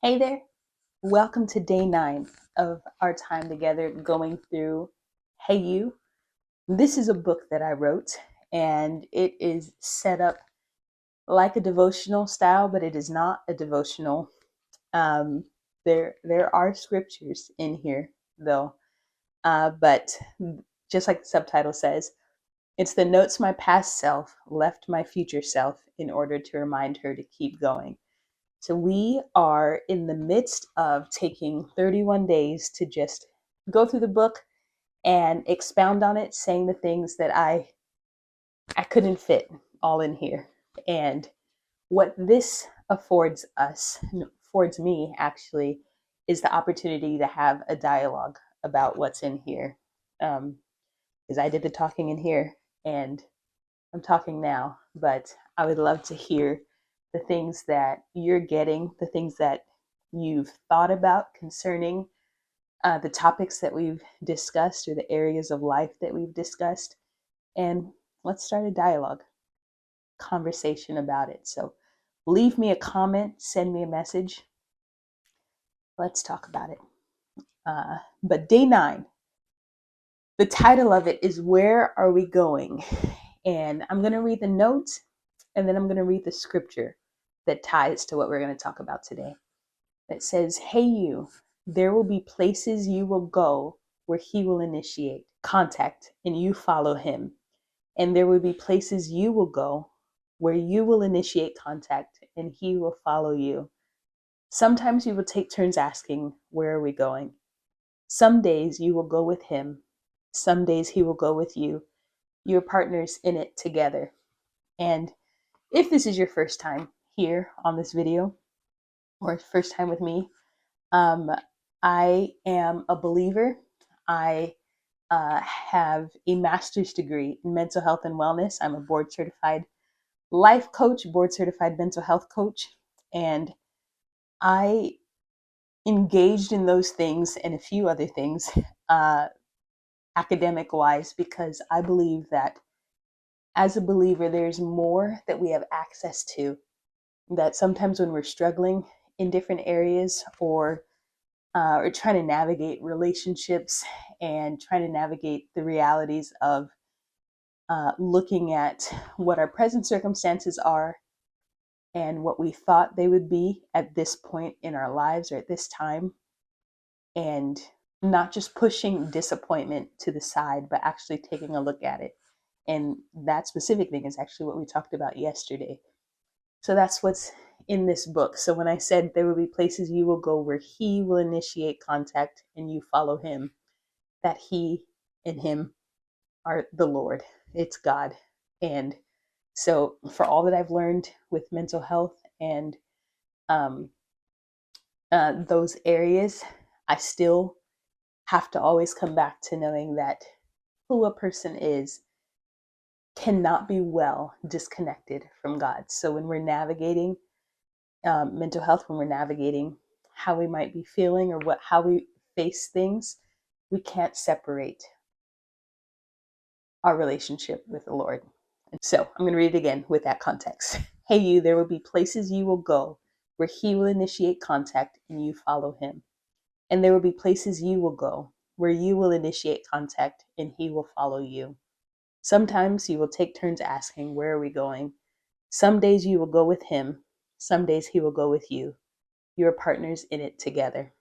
Hey there, welcome to day 9 of our time together going through Hey You. This is a book that I wrote and it is set up like a devotional style, but it is not a devotional. Um, there are scriptures in here though, but just like the subtitle says, it's the notes my past self left my future self in order to remind her to keep going. So we are in the midst of taking 31 days to just go through the book and expound on it, saying the things that I couldn't fit all in here. And what this affords us, affords me actually, is the opportunity to have a dialogue about what's in here. Because I did the talking in here and I'm talking now, but I would love to hear the things that you're getting, the things that you've thought about concerning the topics that we've discussed or the areas of life that we've discussed. And let's start a dialogue, conversation about it. So leave me a comment, send me a message. Let's talk about it. But day 9, the title of it is Where Are We Going? And I'm going to read the notes and then I'm going to read the scripture that ties to what we're going to talk about today. It says, Hey, you, there will be places you will go where he will initiate contact and you follow him. And there will be places you will go where you will initiate contact and he will follow you. Sometimes you will take turns asking, Where are we going? Some days you will go with him. Some days he will go with you. You're partners in it together. And if this is your first time here on this video or first time with me, um, I am a believer. I have a master's degree in mental health and wellness. I'm a board certified life coach, board certified mental health coach, and I engaged in those things and a few other things uh, academic wise because I believe that as a believer, there's more that we have access to, that sometimes when we're struggling in different areas or trying to navigate relationships and trying to navigate the realities of looking at what our present circumstances are and what we thought they would be at this point in our lives or at this time, and not just pushing disappointment to the side, but actually taking a look at it. And that specific thing is actually what we talked about yesterday. So that's what's in this book. So when I said there will be places you will go where he will initiate contact and you follow him, that he and him are the Lord. It's God. And so for all that I've learned with mental health and um, those areas, I still have to always come back to knowing that who a person is cannot be well disconnected from God. So when we're navigating mental health, when we're navigating how we might be feeling or how we face things, we can't separate our relationship with the Lord. And so I'm going to read it again with that context. Hey, you, there will be places you will go where he will initiate contact and you follow him. And there will be places you will go where you will initiate contact and he will follow you. Sometimes you will take turns asking, Where are we going? Some days you will go with him. Some days he will go with you. You are partners in it together.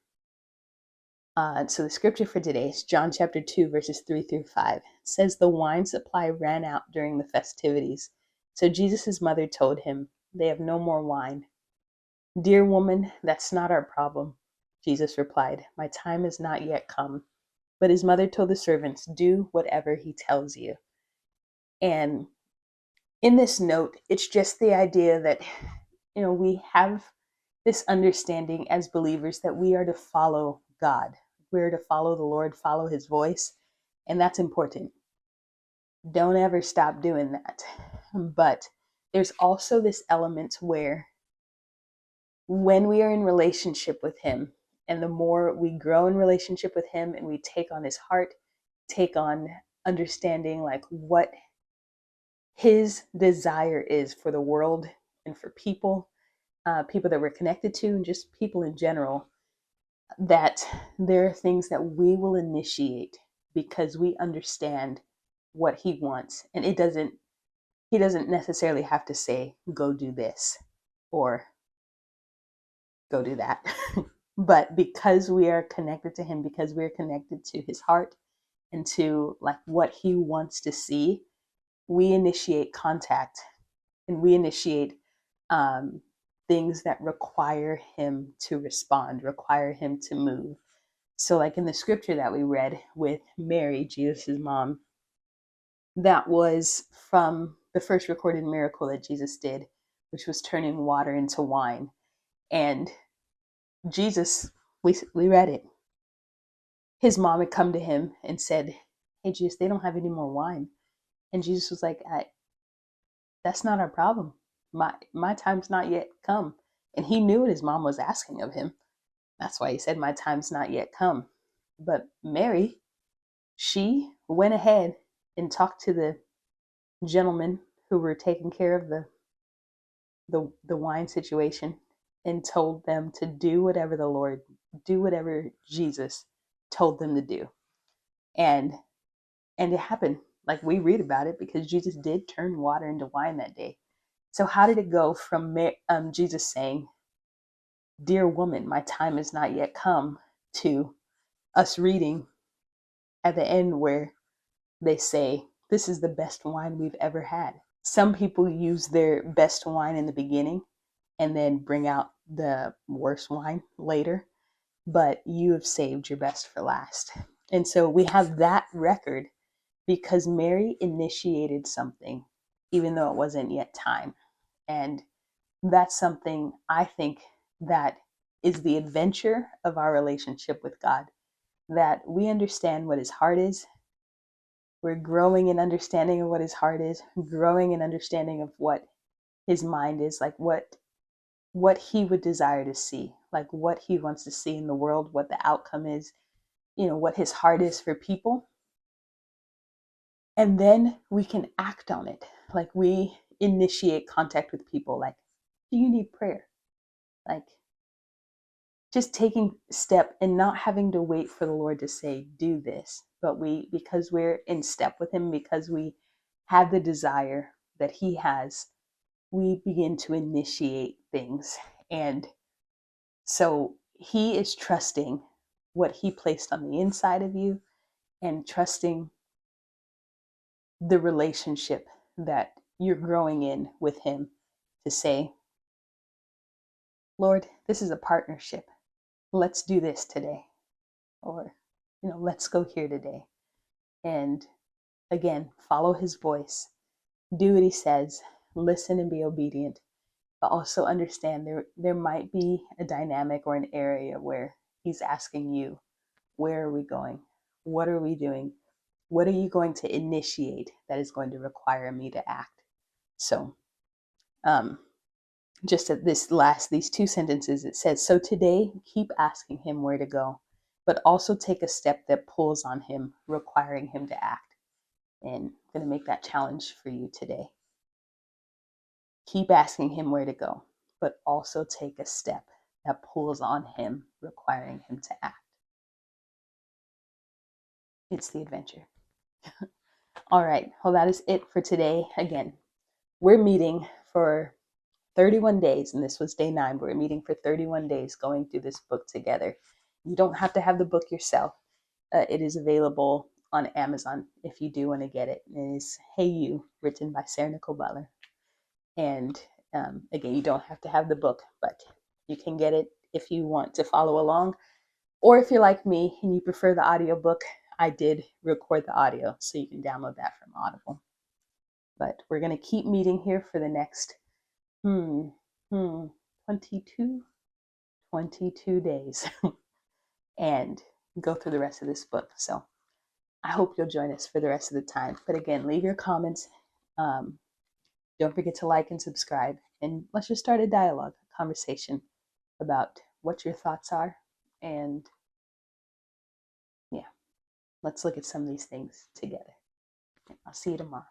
So the scripture for today is John chapter 2, verses 3 through 5. It says, The wine supply ran out during the festivities. So Jesus' mother told him, They have no more wine. Dear woman, that's not our problem. Jesus replied, My time has not yet come. But his mother told the servants, Do whatever he tells you. And in this note, it's just the idea that, we have this understanding as believers that we are to follow God. We're to follow the Lord, follow his voice, and that's important. Don't ever stop doing that. But there's also this element where when we are in relationship with him, and the more we grow in relationship with him and we take on his heart, take on understanding like what his desire is for the world and for people, people that we're connected to, and just people in general, that there are things that we will initiate because we understand what he wants. And he doesn't necessarily have to say, go do this or go do that. But because we are connected to him, because we're connected to his heart and to like what he wants to see, we initiate contact and we initiate um, things that require him to respond, require him to move. So, like in the scripture that we read with Mary, Jesus' mom, that was from the first recorded miracle that Jesus did, which was turning water into wine. And Jesus, we read it. His mom had come to him and said, "Hey, Jesus, they don't have any more wine." And Jesus was like, "That's not our problem. My time's not yet come." And he knew what his mom was asking of him. That's why he said, "My time's not yet come." But Mary, she went ahead and talked to the gentlemen who were taking care of the wine situation and told them to do whatever the Lord, do whatever Jesus told them to do. And it happened. Like we read about it because Jesus did turn water into wine that day. So how did it go from Jesus saying, "Dear woman, my time is not yet come," to us reading at the end where they say, "This is the best wine we've ever had"? Some people use their best wine in the beginning and then bring out the worst wine later, but you have saved your best for last. And so we have that record because Mary initiated something, even though it wasn't yet time. And that's something I think that is the adventure of our relationship with God, that we understand what his heart is. We're growing in understanding of what his heart is, growing in understanding of what his mind is, like what he would desire to see, like what he wants to see in the world, what the outcome is, what his heart is for people. And then we can act on it. Like we initiate contact with people. Like, do you need prayer? Like just taking step and not having to wait for the Lord to say, do this. But because we're in step with him, because we have the desire that he has, we begin to initiate things. And so he is trusting what he placed on the inside of you and trusting the relationship that you're growing in with him to say, "Lord, this is a partnership. Let's do this today." Or, let's go here today. And again, follow his voice, do what he says, listen and be obedient, but also understand there might be a dynamic or an area where he's asking you, where are we going? What are we doing? What are you going to initiate that is going to require me to act? So, just at these two sentences, it says, "So today, keep asking him where to go, but also take a step that pulls on him, requiring him to act." And I'm going to make that challenge for you today. Keep asking him where to go, but also take a step that pulls on him, requiring him to act. It's the adventure. All right. Well, that is it for today. Again, we're meeting for 31 days, and this was day 9. We're meeting for 31 days going through this book together. You don't have to have the book yourself. It is available on Amazon if you do want to get it. It is Hey You, written by Sarah Nicole Butler. And again, you don't have to have the book, but you can get it if you want to follow along. Or if you're like me and you prefer the audiobook, I did record the audio, so you can download that from Audible. But we're going to keep meeting here for the next 22 days and go through the rest of this book. So I hope you'll join us for the rest of the time. But again, leave your comments. Don't forget to like and subscribe. And let's just start a dialogue, a conversation about what your thoughts are. And yeah, let's look at some of these things together. I'll see you tomorrow.